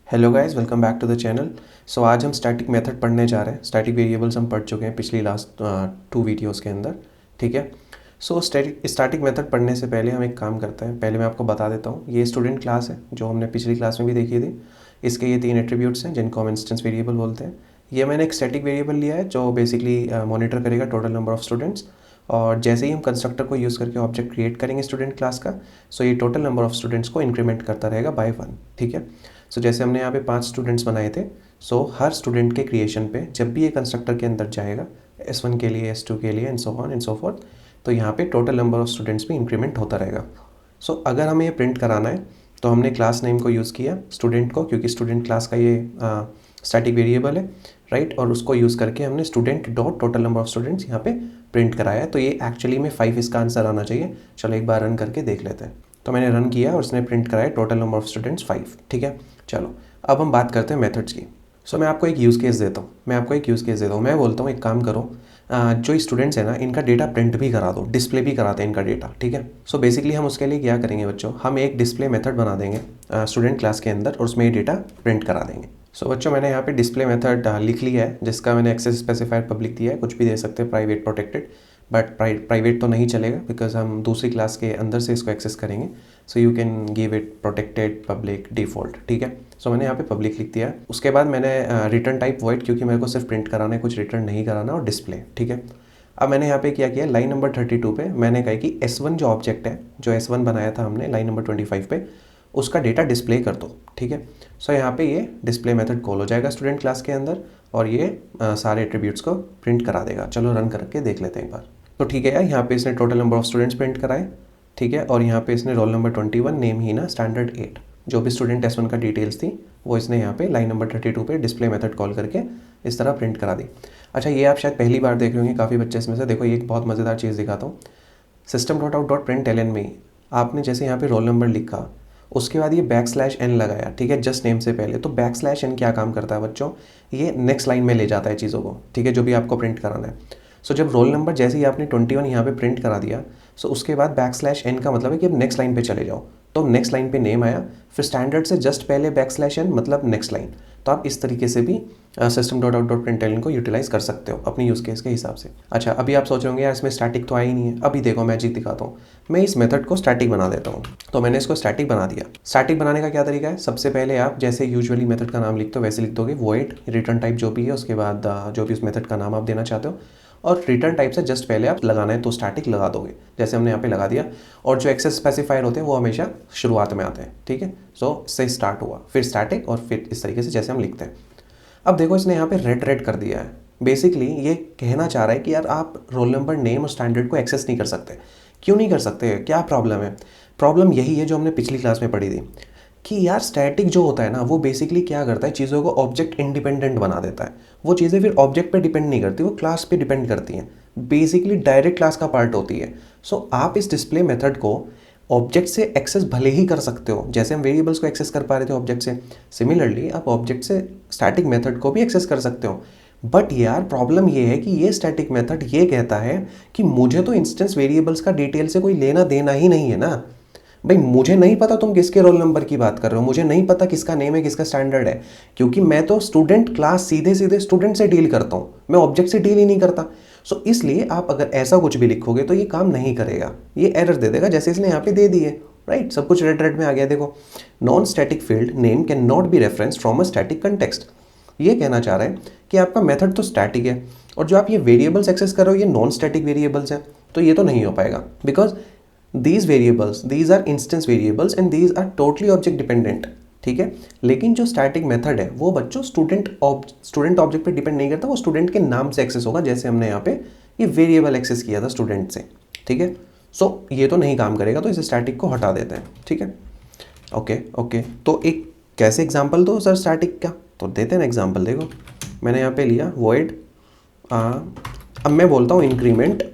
Hello guys, welcome back to the channel. So आज हम static method पढ़ने जा रहे हैं। स्टैटिक वेरिएबल्स हम पढ़ चुके हैं पिछली लास्ट 2 वीडियोस के अंदर। ठीक है। सो स्टैटिक मेथड पढ़ने से पहले हम एक काम करते हैं। पहले मैं आपको बता देता हूँ, ये स्टूडेंट क्लास है जो हमने पिछली क्लास में भी देखी थी। इसके ये 3 एट्रीब्यूट्स हैं जिनको हम इंस्टेंस वेरिएबल बोलते हैं। ये मैंने एक स्टैटिक वेरिएबल लिया है जो बेसिकली मॉनिटर करेगा टोटल नंबर ऑफ स्टूडेंट्स। और जैसे ही हम कंस्ट्रक्टर को यूज़ करके ऑब्जेक्ट क्रिएट करेंगे स्टूडेंट क्लास का, सो ये टोटल नंबर ऑफ स्टूडेंट्स को इंक्रीमेंट करता रहेगा बाय 1। ठीक है। सो जैसे हमने यहाँ पे 5 स्टूडेंट्स बनाए थे, सो हर स्टूडेंट के क्रिएशन पे जब भी ये कंस्ट्रक्टर के अंदर जाएगा, S1 के लिए, S2 के लिए and so on and so fourth, तो यहाँ पे टोटल नंबर ऑफ स्टूडेंट्स भी इंक्रीमेंट होता रहेगा। सो अगर हमें ये प्रिंट कराना है तो हमने क्लास नेम को यूज़ किया स्टूडेंट को, क्योंकि स्टूडेंट क्लास का ये स्टैटिक वेरिएबल है, राइट। और उसको यूज़ करके हमने student dot total number of students यहाँ पे प्रिंट कराया है। तो ये एक्चुअली में 5 इसका आंसर आना चाहिए। चलो एक बार रन करके देख लेते हैं। तो मैंने रन किया और उसने प्रिंट कराया टोटल नंबर ऑफ स्टूडेंट्स 5। ठीक है। चलो अब हम बात करते हैं मेथड्स की। सो मैं आपको एक यूज़ केस देता हूँ। मैं बोलता हूँ एक काम करो, जो स्टूडेंट्स हैं ना, इनका डेटा प्रिंट भी करा दो, डिस्प्ले भी कराते हैं इनका डेटा। ठीक है। सो बेसिकली हम उसके लिए क्या करेंगे बच्चों, हम एक डिस्प्ले मेथड बना देंगे स्टूडेंट क्लास के अंदर और उसमें ये डेटा प्रिंट करा देंगे। सो बच्चों मैंने यहाँ पे डिस्प्ले मेथड लिख लिया है, जिसका मैंने एक्सेस स्पेसिफायर पब्लिक दिया है। कुछ भी दे सकते हैं, प्राइवेट प्रोटेक्टेड, बट प्राइवेट तो नहीं चलेगा बिकॉज हम दूसरी क्लास के अंदर से इसको एक्सेस करेंगे। So you can give it protected, public, default. ठीक है। सो मैंने यहाँ पे पब्लिक लिख दिया है। उसके बाद मैंने रिटर्न टाइप वॉइड, क्योंकि मेरे को सिर्फ प्रिंट कराना है, कुछ रिटर्न नहीं कराना, और डिस्प्ले। ठीक है। अब मैंने यहाँ पे क्या किया, लाइन नंबर 32 पे मैंने कहा कि S1 जो ऑब्जेक्ट है, जो S1 बनाया था हमने लाइन नंबर 25 पे, उसका डेटा डिस्प्ले कर दो। ठीक है। सो यहाँ पे ये डिस्प्ले मेथड कॉल हो जाएगा स्टूडेंट क्लास के अंदर और ये सारे एट्रीब्यूट्स को प्रिंट करा देगा। चलो रन करके देख लेते हैं एक बार। तो ठीक है यार, यहाँ पे इसने total number of students print कराए। ठीक है। और यहाँ पे इसने रोल नंबर 21, नेम ही ना स्टैंडर्ड 8, जो भी स्टूडेंट S1 का डिटेल्स थी वो इसने यहाँ पे लाइन नंबर 32 पे डिस्प्ले मेथड कॉल करके इस तरह प्रिंट करा दी। अच्छा, ये आप शायद पहली बार देख रहे होंगे काफ़ी बच्चे इसमें से। देखो ये एक बहुत मज़ेदार चीज़ दिखाता हूँ। system.out.println में आपने जैसे यहाँ पे रोल नंबर लिखा, उसके बाद ये \n लगाया, ठीक है, जस्ट नेम से पहले। तो \n क्या काम करता है बच्चों, ये नेक्स्ट लाइन में ले जाता है चीज़ों को। ठीक है, जो भी आपको प्रिंट कराना है। सो जब रोल नंबर जैसे ही आपने 21 यहाँ पे प्रिंट करा दिया, सो उसके बाद \n का मतलब है कि अब नेक्स्ट लाइन पे चले जाओ। तो नेक्स्ट लाइन पे नेम आया, फिर स्टैंडर्ड से जस्ट पहले \n मतलब नेक्स्ट लाइन। तो आप इस तरीके से भी system.out.println को यूटिलाइज कर सकते हो अपनी यूज़ केस के हिसाब से। अच्छा, अभी आप सोच रहे होंगे यार इसमें स्टैटिक तो आया ही नहीं है। अभी देखो मैजिक दिखाता हूँ, मैं इस मेथड को स्टैटिक बना देता हूँ। तो मैंने इसको स्टैटिक बना दिया। स्टैटिक बनाने का क्या तरीका है, सबसे पहले आप जैसे यूजुअली मेथड का नाम लिखते हो वैसे लिख दोगे, वॉइड रिटर्न टाइप जो भी है, उसके बाद जो भी उस मेथड का नाम आप देना चाहते हो, और रिटर्न टाइप से जस्ट पहले आप लगाना है तो स्टैटिक लगा दोगे, जैसे हमने यहाँ पे लगा दिया। और जो एक्सेस स्पेसिफायर होते हैं वो हमेशा शुरुआत में आते हैं। ठीक है। सो से स्टार्ट हुआ, फिर स्टैटिक, और फिर इस तरीके से जैसे हम लिखते हैं। अब देखो इसने यहाँ पे रेड कर दिया है। बेसिकली ये कहना चाह रहा है कि यार आप रोल नंबर, नेम और स्टैंडर्ड को एक्सेस नहीं कर सकते। क्यों नहीं कर सकते, क्या प्रॉब्लम है? प्रॉब्लम यही है जो हमने पिछली क्लास में पढ़ी थी कि यार स्टैटिक जो होता है ना, वो बेसिकली क्या करता है, चीज़ों को ऑब्जेक्ट इंडिपेंडेंट बना देता है। वो चीज़ें फिर ऑब्जेक्ट पे डिपेंड नहीं करती, वो क्लास पे डिपेंड करती हैं। बेसिकली डायरेक्ट क्लास का पार्ट होती है। सो आप इस डिस्प्ले मेथड को ऑब्जेक्ट से एक्सेस भले ही कर सकते हो, जैसे हम वेरिएबल्स को एक्सेस कर पा रहे थे ऑब्जेक्ट से, सिमिलरली आप ऑब्जेक्ट से स्टैटिक मेथड को भी एक्सेस कर सकते हो। बट यार प्रॉब्लम ये है कि ये स्टैटिक मेथड ये कहता है कि मुझे तो इंस्टेंस वेरिएबल्स का डिटेल से कोई लेना देना ही नहीं है ना भाई। मुझे नहीं पता तुम किसके रोल नंबर की बात कर रहे हो, मुझे नहीं पता किसका नेम है, किसका स्टैंडर्ड है, क्योंकि मैं तो स्टूडेंट क्लास सीधे सीधे स्टूडेंट से डील करता हूँ, मैं ऑब्जेक्ट से डील ही नहीं करता। सो इसलिए आप अगर ऐसा कुछ भी लिखोगे तो ये काम नहीं करेगा, ये एरर दे देगा, जैसे इसने यहाँ पे दे दी है। राइट, सब कुछ रेड में आ गया। देखो, non static field name can not be reference from a static context. ये कहना चाह रहा है कि आपका मेथड तो स्टैटिक है और जो आप ये वेरिएबल्स एक्सेस कर रहे हो ये नॉन स्टैटिक वेरिएबल्स हैं, तो ये तो नहीं हो पाएगा, because these variables, these are instance variables and these are totally object dependent। ठीक है। लेकिन जो स्टैटिक मेथड है वो बच्चों स्टूडेंट ऑब्जेक्ट पे डिपेंड नहीं करता, वो स्टूडेंट के नाम से एक्सेस होगा, जैसे हमने यहाँ पे ये वेरिएबल एक्सेस किया था स्टूडेंट से। ठीक है। सो ये तो नहीं काम करेगा, तो इस स्टैटिक को हटा देते हैं। ठीक है। ओके, तो एक कैसे एग्जाम्पल दो सर स्टैटिक का, तो देते हैं एग्जाम्पल। देखो मैंने यहाँ पे लिया वॉइड, अब मैं बोलता हूँ increment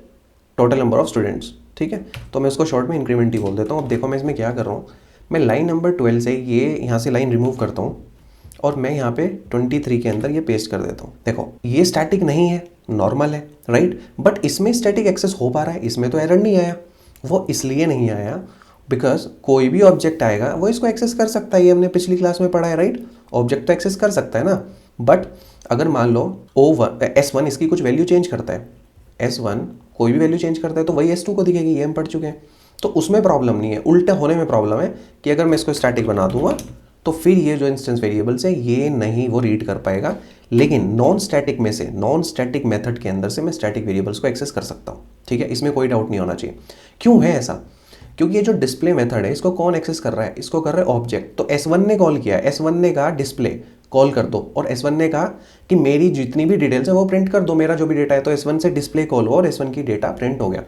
total number of students. ठीक है। तो मैं उसको शॉर्ट में इंक्रीमेंट ही बोल देता हूँ। अब देखो मैं इसमें क्या कर रहा हूँ, मैं लाइन नंबर 12 से ये यहाँ से लाइन रिमूव करता हूँ और मैं यहाँ पे 23 के अंदर ये पेस्ट कर देता हूँ। देखो ये स्टैटिक नहीं है, नॉर्मल है, राइट, बट इसमें स्टैटिक एक्सेस हो पा रहा है, इसमें तो एरर नहीं आया। वो इसलिए नहीं आया बिकॉज कोई भी ऑब्जेक्ट आएगा वो इसको एक्सेस कर सकता है, ये हमने पिछली क्लास में पढ़ा है, राइट। ऑब्जेक्ट तो एक्सेस कर सकता है ना, बट अगर मान लो S1 इसकी कुछ वैल्यू चेंज करता है, S1 कोई भी वैल्यू चेंज करता है तो वही S2 को दिखेगी, ये हम पढ़ चुके हैं। तो उसमें प्रॉब्लम नहीं है, उल्टा होने में प्रॉब्लम है कि अगर मैं इसको स्टैटिक बना दूंगा तो फिर ये जो इंस्टेंस वेरिएबल्स है ये नहीं वो रीड कर पाएगा। लेकिन नॉन स्टैटिक में से, नॉन स्टैटिक मेथड के अंदर से मैं स्टैटिक वेरिएबल्स को एक्सेस कर सकता हूँ, ठीक है, इसमें कोई डाउट नहीं होना चाहिए। क्यों है ऐसा? क्योंकि ये जो डिस्प्ले मेथड है इसको कौन एक्सेस कर रहा है? इसको कर रहा है ऑब्जेक्ट। तो S1 ने कॉल किया, S1 ने कहा डिस्प्ले कॉल कर दो, और S1 ने कहा कि मेरी जितनी भी डिटेल्स है वो प्रिंट कर दो, मेरा जो भी डेटा है। तो S1 से डिस्प्ले कॉल हुआ और S1 की डेटा प्रिंट हो गया।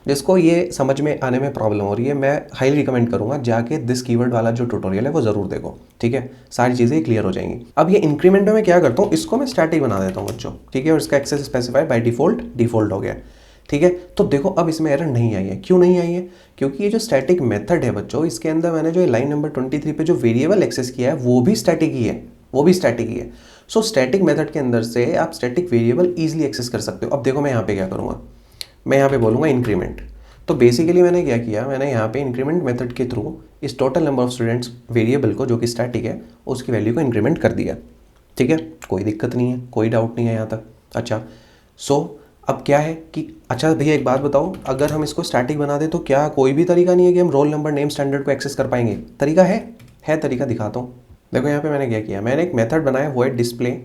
जिसको ये समझ में आने में प्रॉब्लम हो रही है, मैं हाईली रिकमेंड करूंगा जाके दिस कीवर्ड वाला जो ट्यूटोरियल है वो जरूर देखो, ठीक है, सारी चीज़ें क्लियर हो जाएंगी। अब ये इंक्रीमेंट में मैं क्या करता हूँ, इसको मैं स्टैटिक बना देता हूँ बच्चों, ठीक है, और इसका एक्सेस स्पेसिफाई बाय डिफॉल्ट हो गया, ठीक है। तो देखो अब इसमें एरर नहीं आई है। क्यों नहीं आई है? क्योंकि ये जो स्टैटिक मेथड है बच्चों, इसके अंदर मैंने जो लाइन नंबर 23 पे जो वेरिएबल एक्सेस किया है वो भी स्टैटिक ही है, वो भी स्टैटिक ही है। सो स्टैटिक मेथड के अंदर से आप स्टैटिक वेरिएबल ईजिली एक्सेस कर सकते हो। अब देखो मैं यहाँ पे क्या करूँगा, मैं यहाँ पे बोलूँगा इंक्रीमेंट। तो बेसिकली मैंने क्या किया, मैंने यहाँ पे इंक्रीमेंट मेथड के थ्रू इस total number of students variable को जो कि स्टैटिक है उसकी वैल्यू को इंक्रीमेंट कर दिया, ठीक है, कोई दिक्कत नहीं है, कोई डाउट नहीं है यहाँ तक। अच्छा, सो अब क्या है कि अच्छा भैया एक बात बताओ, अगर हम इसको स्टैटिक बना दें तो क्या कोई भी तरीका नहीं है कि हम रोल नंबर नेम स्टैंडर्ड को एक्सेस कर पाएंगे? तरीका है तरीका दिखाता हूँ। देखो यहाँ पे मैंने क्या किया, मैंने एक मेथड बनाया वो है डिस्प्ले,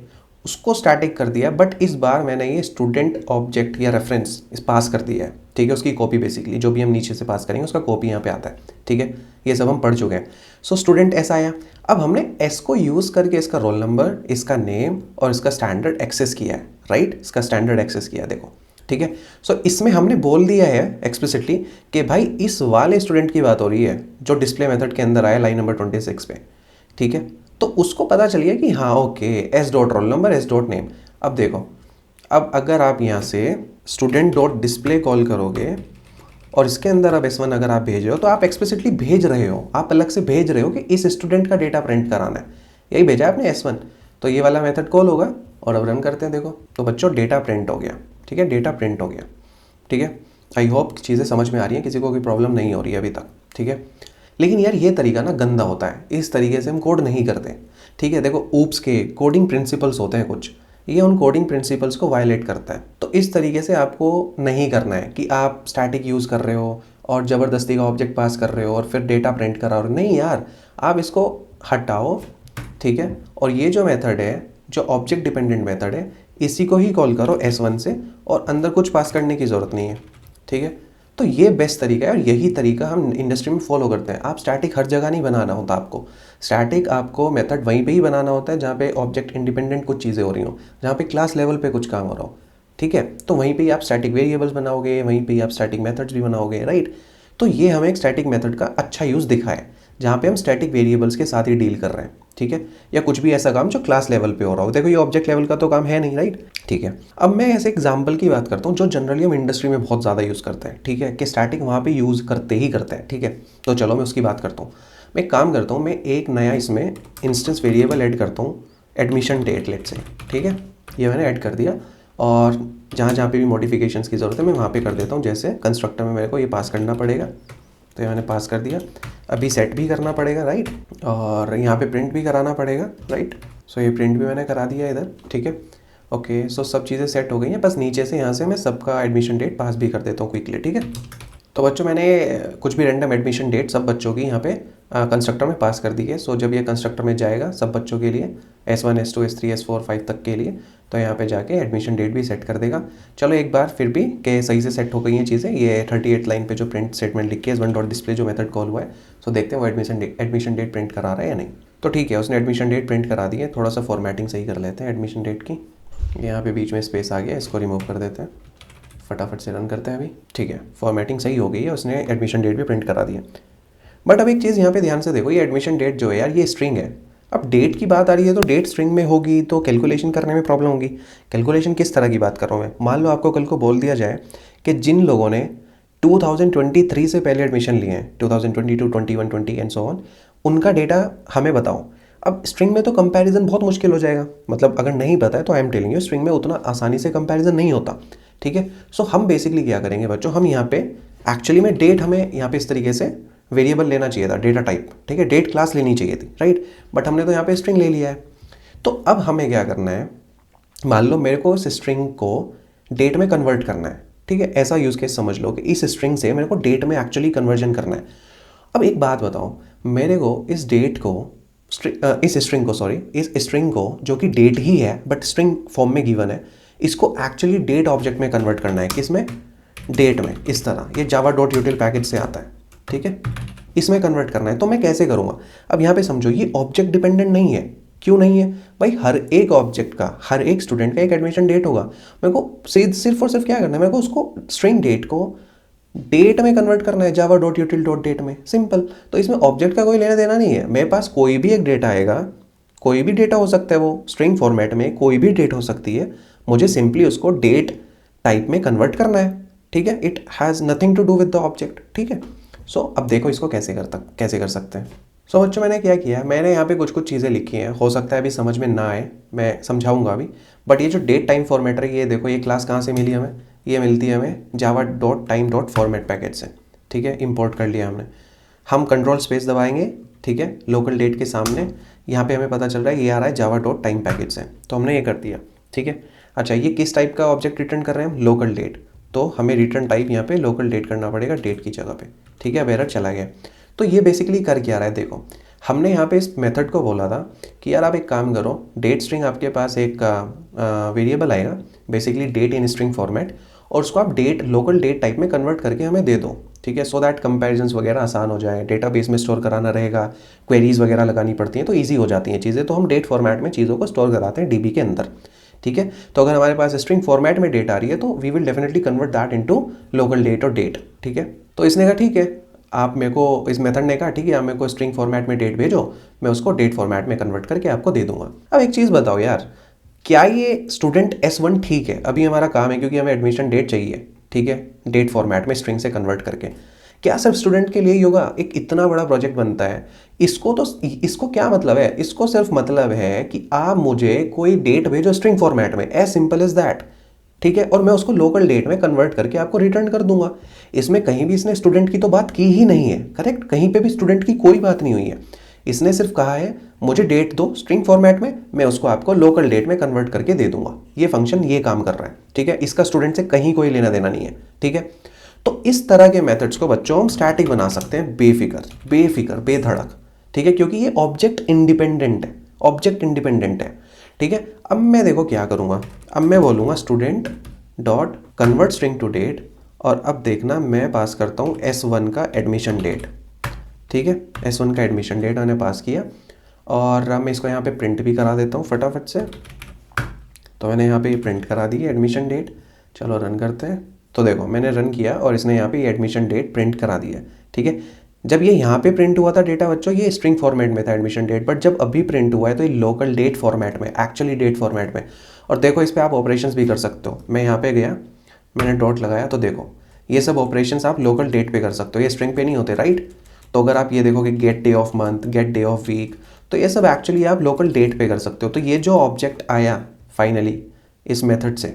उसको स्टैटिक कर दिया, बट इस बार मैंने ये स्टूडेंट ऑब्जेक्ट या रेफरेंस इस पास कर दिया है, ठीक है, उसकी कॉपी, बेसिकली जो भी हम नीचे से पास करेंगे उसका कॉपी यहाँ पे आता है, ठीक है, ये सब हम पढ़ चुके हैं। सो स्टूडेंट ऐसा आया, अब हमने एस को यूज़ करके इसका रोल नंबर, इसका नेम और इसका स्टैंडर्ड एक्सेस किया है, राइट, इसका स्टैंडर्ड एक्सेस किया, देखो, ठीक है। सो इसमें हमने बोल दिया है एक्सप्लिसिटली कि भाई इस वाले स्टूडेंट की बात हो रही है जो डिस्प्ले मेथड के अंदर आया लाइन नंबर 26 पे, ठीक है। तो उसको पता चल गया कि हाँ okay, S dot roll number, S dot name. अब देखो, अब अगर आप यहाँ से स्टूडेंट डॉट डिस्प्ले कॉल करोगे और इसके अंदर अब S1 अगर आप भेज रहे हो तो आप एक्सप्लिसिटली भेज रहे हो, आप अलग से भेज रहे हो कि इस स्टूडेंट का डेटा प्रिंट कराना है, यही भेजा है आपने S1। तो ये वाला मेथड कॉल होगा और अब रन करते हैं, देखो तो बच्चों डेटा प्रिंट हो गया, ठीक है, डेटा प्रिंट हो गया, ठीक है। आई होप चीज़ें समझ में आ रही हैं, किसी को कोई प्रॉब्लम नहीं हो रही है अभी तक, ठीक है। लेकिन यार ये तरीका ना गंदा होता है, इस तरीके से हम कोड नहीं करते, ठीक है। देखो ऊप्स के कोडिंग प्रिंसिपल्स होते हैं कुछ, ये उन कोडिंग प्रिंसिपल्स को वायलेट करता है। तो इस तरीके से आपको नहीं करना है कि आप स्टैटिक यूज़ कर रहे हो और ज़बरदस्ती का ऑब्जेक्ट पास कर रहे हो और फिर डेटा प्रिंट करा रहे हो, नहीं यार, आप इसको हटाओ, ठीक है। और ये जो मेथड है, जो ऑब्जेक्ट डिपेंडेंट मेथड है, इसी को ही कॉल करो S1 से और अंदर कुछ पास करने की ज़रूरत नहीं है, ठीक है। तो ये बेस्ट तरीका है और यही तरीका हम इंडस्ट्री में फॉलो करते हैं। आप स्टैटिक हर जगह नहीं बनाना होता आपको, स्टैटिक आपको मेथड वहीं पे ही बनाना होता है जहाँ पे ऑब्जेक्ट इंडिपेंडेंट कुछ चीज़ें हो रही हो, जहाँ पे क्लास लेवल पे कुछ काम हो रहा हो, ठीक है। तो वहीं पे ही आप स्टैटिक वेरिएबल्स बनाओगे, वहीं पे ही आप स्टैटिक मेथड्स भी बनाओगे, राइट। तो ये हमें एक स्टैटिक मेथड का अच्छा यूज़ दिखा है जहाँ पे हम स्टैटिक वेरिएबल्स के साथ ही डील कर रहे हैं, ठीक है, या कुछ भी ऐसा काम जो क्लास लेवल पे हो रहा हो। देखो ये ऑब्जेक्ट लेवल का तो काम है नहीं, राइट, ठीक है। अब मैं ऐसे एग्जांपल की बात करता हूँ जो जनरली हम इंडस्ट्री में बहुत ज़्यादा यूज़ करते हैं, ठीक है, कि स्टैटिक वहाँ पे यूज़ करते ही करते हैं, ठीक है। तो चलो मैं उसकी बात करता हूँ। मैं एक काम करता हूँ, मैं एक नया इसमें इंस्टेंस वेरिएबल ऐड करता हूँ, एडमिशन डेट लेट से, ठीक है, ये मैंने ऐड कर दिया और जहाँ जहाँ पे भी मॉडिफिकेशंस की ज़रूरत है मैं वहाँ पे कर देता हूँ। जैसे कंस्ट्रक्टर में मेरे को ये पास करना पड़ेगा, तो ये मैंने पास कर दिया। अभी सेट भी करना पड़ेगा, राइट, और यहाँ पे प्रिंट भी कराना पड़ेगा, राइट। सो ये प्रिंट भी मैंने करा दिया इधर, ठीक है, ओके। सो सब चीज़ें सेट हो गई हैं, बस नीचे से यहाँ से मैं सबका एडमिशन डेट पास भी कर देता हूँ क्विकली, ठीक है। तो बच्चों मैंने कुछ भी रैंडम एडमिशन डेट सब बच्चों की यहाँ पे कंस्ट्रक्टर में पास कर दी है। सो जब ये कंस्ट्रक्टर में जाएगा सब बच्चों के लिए, S1 S2 S3 S4 5 तक के लिए, तो यहाँ पे जाके एडमिशन डेट भी सेट कर देगा। चलो एक बार फिर भी कि सही से सेट हो गई हैं चीज़ें। ये 38 लाइन पे जो प्रिंट स्टेटमेंट लिख के S1 डॉट डिस्प्ले जो मेथड कॉल हुआ है, सो देखते हैं वो एडमिशन डेट प्रिंट करा रहा है या नहीं। तो ठीक है, उसने एडमिशन डेट प्रिंट करा दी है। थोड़ा सा फॉर्मेटिंग सही कर लेते हैं एडमिशन डेट की। यहाँ पे बीच में स्पेस आ गया, इसको रिमूव कर देते हैं, फटाफट से रन करते हैं अभी, ठीक है। फॉर्मेटिंग सही हो गई है, उसने एडमिशन डेट भी प्रिंट करा दी है। बट अब एक चीज़ यहाँ पे ध्यान से देखो, ये एडमिशन डेट जो है यार ये स्ट्रिंग है। अब डेट की बात आ रही है तो डेट स्ट्रिंग में होगी तो कैलकुलेशन करने में प्रॉब्लम होगी। कैलकुलेशन किस तरह की बात कर रहा हूँ मैं, मान लो आपको कल को बोल दिया जाए कि जिन लोगों ने 2023 से पहले एडमिशन लिए हैं, 2022, 21, 20 एंड सो ऑन, उनका डेटा हमें बताओ। अब स्ट्रिंग में तो कंपैरिजन बहुत मुश्किल हो जाएगा, मतलब अगर नहीं पता है तो I am telling you string में उतना आसानी से कंपैरिजन नहीं होता, ठीक है। सो हम बेसिकली क्या करेंगे बच्चों, हम यहाँ पे एक्चुअली में डेट हमें यहाँ पे इस तरीके से वेरिएबल लेना चाहिए था, डेटा टाइप, ठीक है, डेट क्लास लेनी चाहिए थी, राइट। बट हमने तो यहाँ पे स्ट्रिंग ले लिया है। तो अब हमें क्या करना है, मान लो मेरे को इस स्ट्रिंग को डेट में कन्वर्ट करना है, ठीक है, ऐसा यूज़ केस समझ लो कि इस स्ट्रिंग से मेरे को डेट में एक्चुअली कन्वर्जन करना है। अब एक बात बताओ, मेरे को इस डेट को इस स्ट्रिंग को जो कि डेट ही है बट स्ट्रिंग फॉर्म में गिवन है, इसको एक्चुअली डेट ऑब्जेक्ट में कन्वर्ट करना है। किस में? डेट में। इस तरह ये java.util पैकेज से आता है, ठीक है, इसमें कन्वर्ट करना है। तो मैं कैसे करूँगा? अब यहाँ पे समझो ये ऑब्जेक्ट डिपेंडेंट नहीं है। क्यों नहीं है भाई? हर एक ऑब्जेक्ट का, हर एक स्टूडेंट का एक एडमिशन डेट होगा। मेरे को सिर्फ और सिर्फ क्या करना है, मेरे को उसको स्ट्रिंग डेट को डेट में कन्वर्ट करना है, java.util.date में, सिंपल। तो इसमें ऑब्जेक्ट का कोई लेना देना नहीं है। मेरे पास कोई भी एक डेटा आएगा, कोई भी डेटा हो सकता है, वो स्ट्रिंग फॉर्मेट में कोई भी डेट हो सकती है, मुझे सिंपली उसको डेट टाइप में कन्वर्ट करना है, ठीक है। It has nothing to do with the object, ठीक है। सो अब देखो इसको कैसे कर सकते हैं। सो बच्चों मैंने क्या किया, मैंने यहाँ पे कुछ चीज़ें लिखी हैं, हो सकता है अभी समझ में ना आए, मैं समझाऊंगा अभी। बट ये जो डेट टाइम फॉर्मेटर है, ये देखो ये क्लास कहाँ से मिली हमें, ये मिलती है हमें java.time.format पैकेज से, ठीक है, इंपोर्ट कर लिया हमने। हम कंट्रोल स्पेस दबाएंगे, ठीक है, लोकल डेट के सामने यहाँ पे हमें पता चल रहा है ये आ रहा है java.time पैकेज से, तो हमने ये कर दिया, ठीक है। अच्छा, ये किस टाइप का ऑब्जेक्ट रिटर्न कर रहे हैं हम? Local date. तो हमें रिटर्न टाइप यहाँ पे लोकल डेट करना पड़ेगा, डेट की जगह पे, ठीक है। अब एरर चला गया। तो ये बेसिकली कर क्या रहा है, देखो हमने यहाँ पे इस मेथड को बोला था कि यार आप एक काम करो, डेट स्ट्रिंग आपके पास एक वेरिएबल आएगा, basically date in string format, और उसको आप डेट लोकल डेट टाइप में कन्वर्ट करके हमें दे दो, ठीक है, सो दैट कंपैरिजंस वगैरह आसान हो जाए, डेटाबेस में स्टोर कराना रहेगा, क्वेरीज वगैरह लगानी पड़ती हैं तो ईजी हो जाती हैं चीज़ें, तो हम डेट फॉर्मेट में चीज़ों को स्टोर कराते हैं डीबी के अंदर, ठीक है। तो अगर हमारे पास स्ट्रिंग फॉर्मेट में डेट आ रही है तो we will definitely convert that into local date और डेट, ठीक है। तो इसने कहा ठीक है, आप मेरे को, इस मेथड ने कहा ठीक है, आप मेरे को स्ट्रिंग फॉर्मेट में डेट भेजो, मैं उसको डेट फॉर्मेट में कन्वर्ट करके आपको दे दूंगा। अब एक चीज़ बताओ यार, क्या ये स्टूडेंट S1 ठीक है? अभी हमारा काम है क्योंकि हमें एडमिशन डेट चाहिए, ठीक है, डेट फॉर्मेट में स्ट्रिंग से कन्वर्ट करके। क्या सिर्फ स्टूडेंट के लिए ही होगा? एक इतना बड़ा प्रोजेक्ट बनता है, इसको क्या मतलब है? इसको सिर्फ मतलब है कि आप मुझे कोई डेट भेजो स्ट्रिंग फॉर्मेट में, एज सिंपल एज दैट, ठीक है, और मैं उसको लोकल डेट में कन्वर्ट करके आपको रिटर्न कर दूंगा। इसमें कहीं भी इसने स्टूडेंट की तो बात की ही नहीं है, करेक्ट, कहीं पे भी स्टूडेंट की कोई बात नहीं हुई है। इसने सिर्फ कहा है मुझे डेट दो स्ट्रिंग फॉर्मेट में, मैं उसको आपको लोकल डेट में कन्वर्ट करके दे दूंगा। ये फंक्शन ये काम कर रहा है, ठीक है, इसका स्टूडेंट से कहीं कोई लेना देना नहीं है, ठीक है। तो इस तरह के मेथड्स को बच्चों हम स्टैटिक बना सकते हैं, बेफिक्र बेधड़क, ठीक है, क्योंकि ये ऑब्जेक्ट इंडिपेंडेंट है, ठीक है। अब मैं देखो क्या करूँगा, अब मैं बोलूँगा student dot convert string to date, और अब देखना मैं पास करता हूँ S1 का एडमिशन डेट, ठीक है, S1 का एडमिशन डेट मैंने पास किया, और मैं इसको यहाँ पे प्रिंट भी करा देता हूँ फटाफट से। तो मैंने यहाँ पे प्रिंट करा दी एडमिशन डेट, चलो रन करते हैं। तो देखो मैंने रन किया और इसने यहाँ पे एडमिशन डेट प्रिंट करा दिया, ठीक है। जब ये यहाँ पे प्रिंट हुआ था डेटा बच्चों, ये स्ट्रिंग फॉर्मेट में था एडमिशन डेट, बट जब अभी प्रिंट हुआ है तो ये लोकल डेट फॉर्मेट में, एक्चुअली डेट फॉर्मेट में। और देखो इस पर आप ऑपरेशंस भी कर सकते हो। मैं यहाँ पे गया, मैंने डॉट लगाया, तो देखो ये सब ऑपरेशंस आप लोकल डेट पे कर सकते हो, ये स्ट्रिंग पे नहीं होते, राइट। तो अगर आप ये देखो कि get day of month, get day of week, तो ये सब एक्चुअली आप लोकल डेट पे कर सकते हो। तो ये जो ऑब्जेक्ट आया फाइनली इस मेथड से,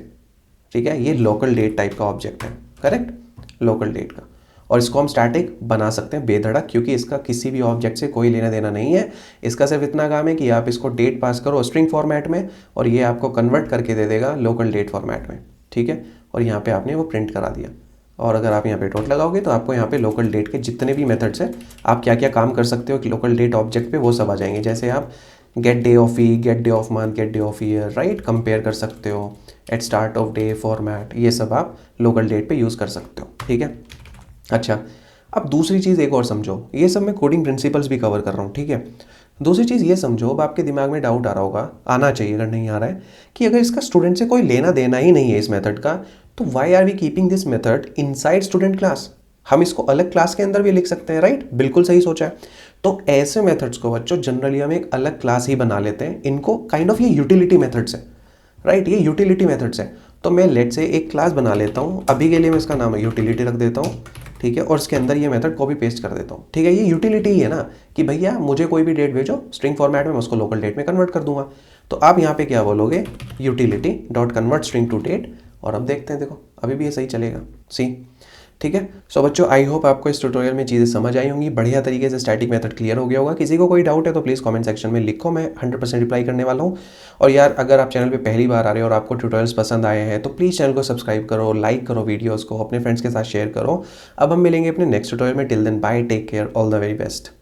ठीक है, ये लोकल डेट टाइप का ऑब्जेक्ट है, करेक्ट, लोकल डेट का। और इसको हम स्टैटिक बना सकते हैं बेधड़क, क्योंकि इसका किसी भी ऑब्जेक्ट से कोई लेना देना नहीं है। इसका सिर्फ इतना काम है कि आप इसको डेट पास करो स्ट्रिंग फॉर्मेट में, और ये आपको कन्वर्ट करके दे देगा लोकल डेट फॉर्मेट में, ठीक है। और यहाँ पे आपने वो प्रिंट करा दिया। और अगर आप यहाँ पे डॉट लगाओगे तो आपको यहाँ पे लोकल डेट के जितने भी मेथड्स हैं, आप क्या क्या काम कर सकते हो कि लोकल डेट ऑब्जेक्ट पे, वो सब आ जाएंगे। जैसे आप get day of week, get day of month, get day of year, right, compare कर सकते हो, at start of day format, ये सब आप लोकल डेट पे यूज़ कर सकते हो, ठीक है। अच्छा, अब दूसरी चीज़ एक और समझो, ये सब मैं कोडिंग प्रिंसिपल्स भी कवर कर रहा हूँ, ठीक है। दूसरी चीज़ ये समझो, अब आपके दिमाग में डाउट आ रहा होगा, आना चाहिए अगर नहीं आ रहा है, कि अगर इसका स्टूडेंट से कोई लेना देना ही नहीं है इस मेथड का, तो why are we keeping this method inside student class? हम इसको अलग क्लास के अंदर भी लिख सकते हैं, राइट, बिल्कुल सही सोचा है। तो ऐसे मेथड्स को बच्चों जनरली हम एक अलग क्लास ही बना लेते हैं, इनको काइंड ऑफ ये यूटिलिटी मेथड्स है, राइट, ये यूटिलिटी मेथड्स है। तो मैं लेट से एक क्लास बना लेता हूँ, अभी के लिए मैं इसका नाम यूटिलिटी रख देता हूँ, ठीक है, और इसके अंदर ये मेथड कॉपी पेस्ट कर देता हूँ, ठीक है। ये यूटिलिटी ही है ना, कि भैया मुझे कोई भी डेट भेजो स्ट्रिंग फॉर्मेट में, मैं उसको लोकल डेट में कन्वर्ट कर दूंगा। तो आप यहाँ पे क्या बोलोगे, utility dot convert string to date, और अब देखते हैं, देखो अभी भी ये सही चलेगा। सी ठीक है। सो बच्चों, आई होप आपको इस ट्यूटोरियल में चीज़ें समझ आई होंगी, बढ़िया तरीके से स्टैटिक मेथड क्लियर हो गया होगा। किसी को कोई डाउट है तो प्लीज़ कमेंट सेक्शन में लिखो, मैं 100% रिप्लाई करने वाला हूँ। और यार, अगर आप चैनल पे पहली बार आ रहे हो और आपको ट्यूटोरियल्स पसंद आए हैं तो प्लीज़ चैनल को सब्सक्राइब करो, लाइक करो, वीडियोज़ को अपने फ्रेंड्स के साथ शेयर करो। अब हम मिलेंगे अपने नेक्स्ट ट्यूटोरियल में। Till then bye, take care, all the very best.